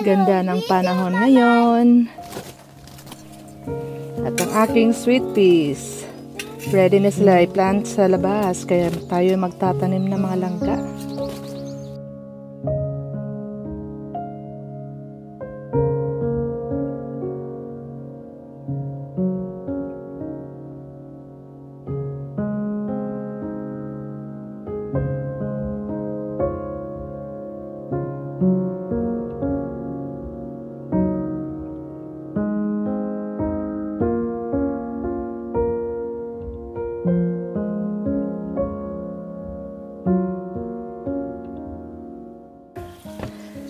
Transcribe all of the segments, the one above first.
Ganda ng panahon ngayon. At ang aking sweet peas. Ready na sila i-plant sa labas. Kaya tayo magtatanim ng mga langka.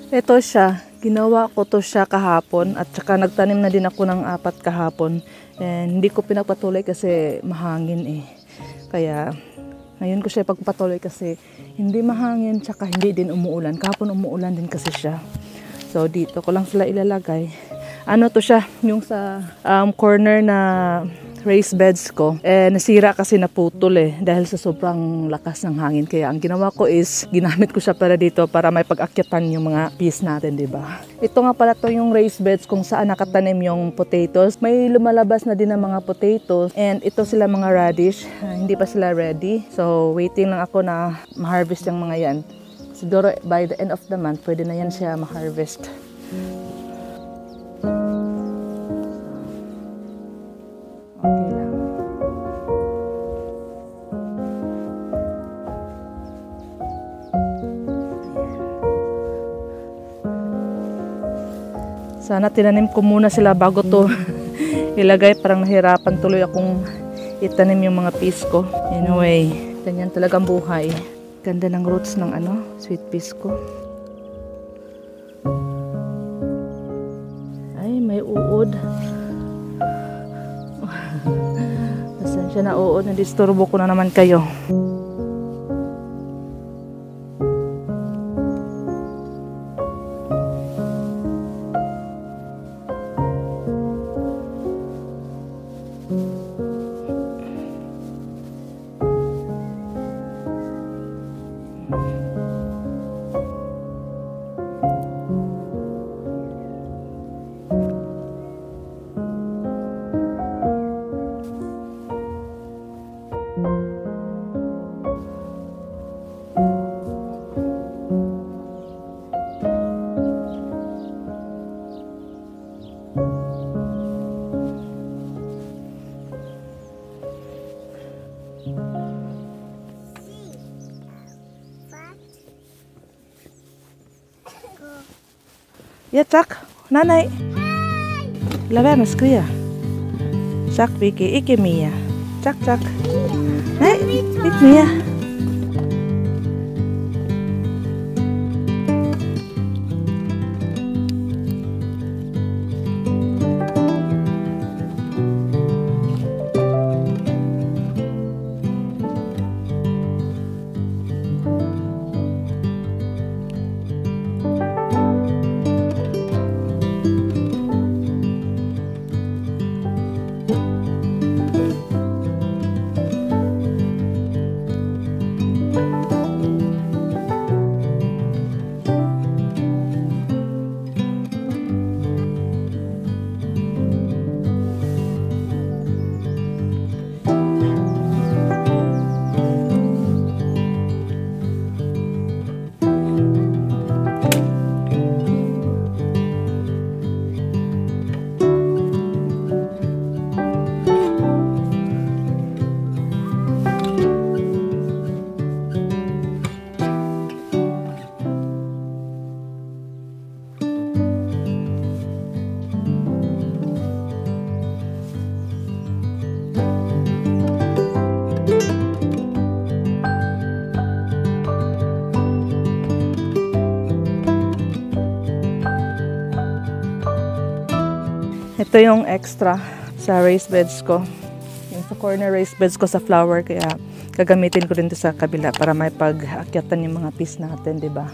Ito siya, ginawa ko to siya kahapon at saka nagtanim na din ako ng 4 kahapon. And hindi ko pinagpatuloy kasi mahangin eh. Kaya ngayon ko siya pagpatuloy kasi hindi mahangin tsaka hindi din umuulan. Kahapon umuulan din kasi siya. So dito ko lang sila ilalagay. Ano to siya, yung sa corner na raised beds ko, nasira kasi naputol dahil sa sobrang lakas ng hangin. Kaya ang ginawa ko is ginamit ko siya para dito para may pag-akyatan yung mga peas natin, di ba? Ito nga pala to yung raised beds kung saan nakatanim yung potatoes. May lumalabas na din ng mga potatoes and ito sila mga radish. Hindi pa sila ready. So waiting lang ako na ma-harvest yung mga yan. Siguro by the end of the month pwede na yan siya ma-harvest. Okay lang. Sana tinanim ko muna sila bago to ilagay. Parang nahirapan tuloy akong itanim yung mga peas ko. Anyway, ganyan talagang buhay. Ganda ng roots ng sweet peas ko. Ay, may uod. Pasensya na, oo, nadisturbo ko na naman kayo. Ya, Cak, nanay. Lawa mas kuya. Cak, Vicky, iki Mia. Cak, Cak. Nay, ik Mia. Ito yung extra sa raised beds ko. Yung sa corner raised beds ko sa flower. Kaya gagamitin ko din ito sa kabila para may pag-akyatan yung mga peas natin, diba?